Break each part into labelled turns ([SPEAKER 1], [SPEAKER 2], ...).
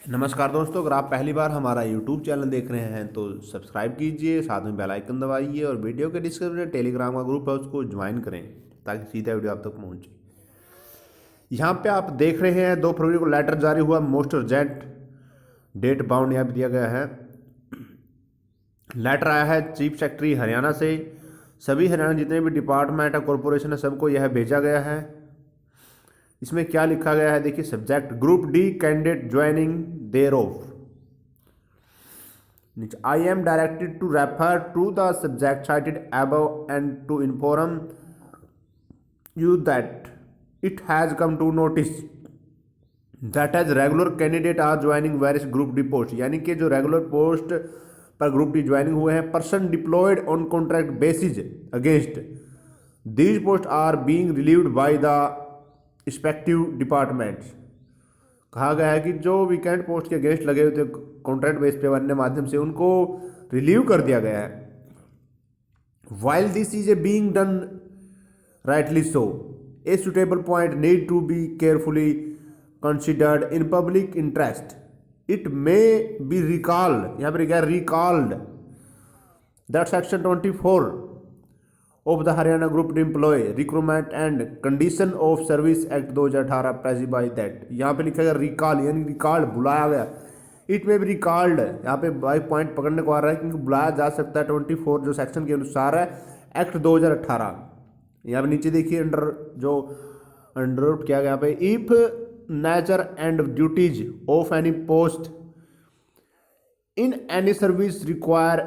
[SPEAKER 1] नमस्कार दोस्तों, अगर आप पहली बार हमारा YouTube चैनल देख रहे हैं तो सब्सक्राइब कीजिए, साथ में बेल आइकन दबाइए और वीडियो के डिस्क्रिप्शन में टेलीग्राम का ग्रुप है उसको ज्वाइन करें ताकि सीधा वीडियो आप तक पहुंचे। यहाँ पे आप देख रहे हैं 2 फरवरी को लेटर जारी हुआ, मोस्ट अर्जेंट डेट बाउंड यहाँ पे दिया गया है। लेटर आया है चीफ सेक्रेटरी हरियाणा से, सभी हरियाणा जितने भी डिपार्टमेंट है, कॉरपोरेशन है, सबको यह भेजा गया है। इसमें क्या लिखा गया है देखिए, subject group D candidate joining there of. I am directed to refer to the subject cited above and to inform you that it has come to notice that as regular candidate are joining various group D post, यानी कि जो regular post पर group D joining हुए हैं, person deployed on contract basis against these post are being relieved by the respective departments. कहा गया है कि जो वीकेंड पोस्ट के अगेंस्ट लगे हुए थे कॉन्ट्रैक्ट बेस पे बनने माध्यम से उनको रिलीव कर दिया गया है। While this is a being done rightly so, a suitable point need to be carefully considered in public interest. It may be recalled, यहाँ पर recalled that section 24 of the Haryana group employ recruitment and condition of service act 2018 specify that. यहाँ पे लिखा गया recall, यानी recalled बुलाया गया। It में भी रिकॉल्ड, यहाँ पे बाई पॉइंट पकड़ने को आ रहा है क्योंकि बुलाया जा सकता है 24 जो सेक्शन के अनुसार है एक्ट 2018। यहाँ पे नीचे देखिए अंडर जो अंडर किया गया यहाँ पे, if nature and duties of any post in any service require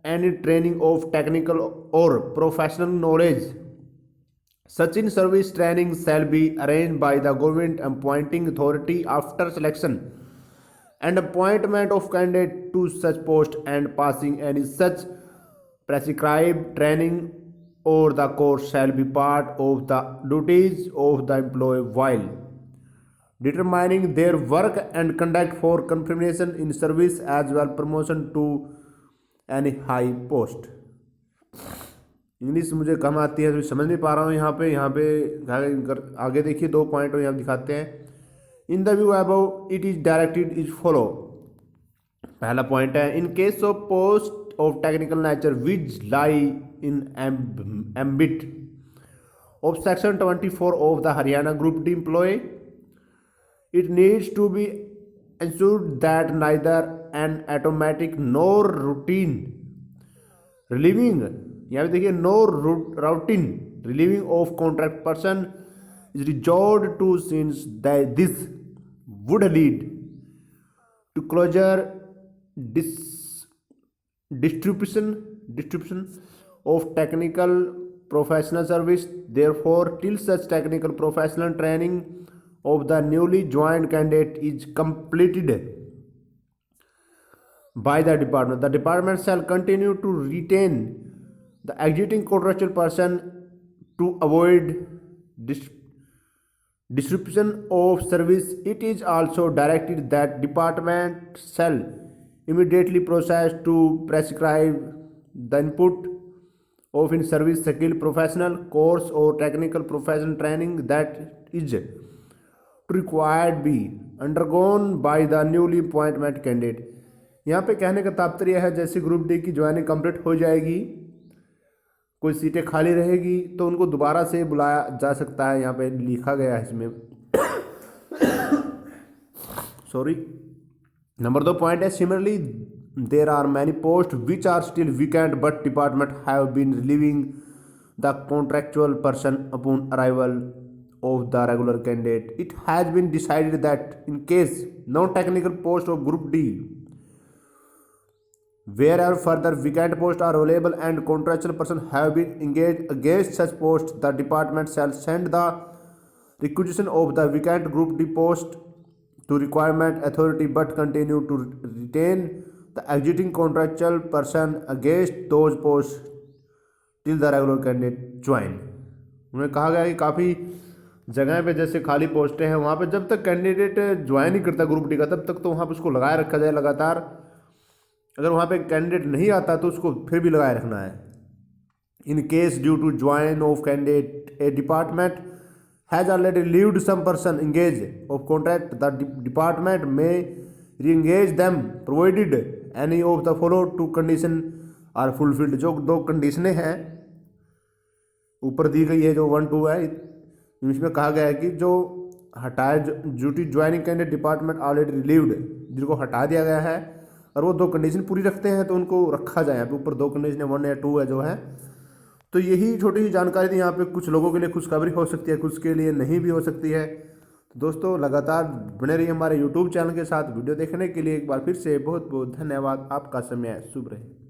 [SPEAKER 1] any training of technical or professional knowledge, such in service training shall be arranged by the government appointing authority after selection and appointment of candidate to such post and passing any such prescribed training or the course shall be part of the duties of the employee while determining their work and conduct for confirmation in service as well promotion to any high post. English मुझे कम आती है तो समझ नहीं पा रहा हूँ। यहाँ पे आगे देखिए 2 पॉइंट यहाँ दिखाते हैं। In the view above it is directed is follow. पहला पॉइंट है, in case of post of technical nature which lie in ambit of section 24 of the Haryana group D employ, it needs to be ensured that neither an automatic nor routine relieving, यहाँ पे देखिए no routine relieving of contract person is resorted to, since that this would lead to closure, distribution of technical professional service. Therefore, till such technical professional training of the newly joined candidate is completed by the department shall continue to retain the existing contractual person to avoid disruption of service. It is also directed that department shall immediately process to prescribe the input of in service skill professional course or technical professional training that is required be undergone by the newly appointment candidate। यहाँ पे कहने का तात्पर्य है, जैसे group D की joining complete हो जाएगी, कोई सीटें खाली रहेगी तो उनको दोबारा से बुलाया जा सकता है। यहाँ पे लिखा गया है इसमें सॉरी। नंबर 2 पॉइंट है, similarly there are many post which are still vacant but department have been relieving the contractual person upon arrival of the regular candidate. It has been decided that in case non-technical post of group D wherever further vacant posts are available and contractual person have been engaged against such posts, the department shall send the requisition of the vacant group D post to requirement authority but continue to retain the existing contractual person against those posts till the regular candidate join। उन्हें कहा गया कि काफ़ी जगह पे जैसे खाली पोस्टें हैं वहाँ पे जब तक कैंडिडेट ज्वाइन नहीं करता ग्रुप डी का तब तक तो वहाँ पे उसको लगाए रखा जाए लगातार। अगर वहाँ पे कैंडिडेट नहीं आता तो उसको फिर भी लगाए रखना है। In case due to join of candidate a department has already relieved some person engaged of contract, the department may re-engage them provided any of the follow two condition are fulfilled. जो दो कंडीशनें हैं ऊपर दी गई है, जो 1-2 है, इसमें कहा गया है कि जो हटाए duty joining candidate department already relieved, जिनको हटा दिया गया है और वो दो कंडीशन पूरी रखते हैं तो उनको रखा जाए। यहाँ पे ऊपर दो कंडीशन 1 या 2 है जो है। तो यही छोटी सी जानकारी थी। यहाँ पे कुछ लोगों के लिए खुशखबरी हो सकती है, कुछ के लिए नहीं भी हो सकती है। तो दोस्तों लगातार बने रहिए हमारे यूट्यूब चैनल के साथ। वीडियो देखने के लिए एक बार फिर से बहुत बहुत धन्यवाद। आपका समय शुभ रहे।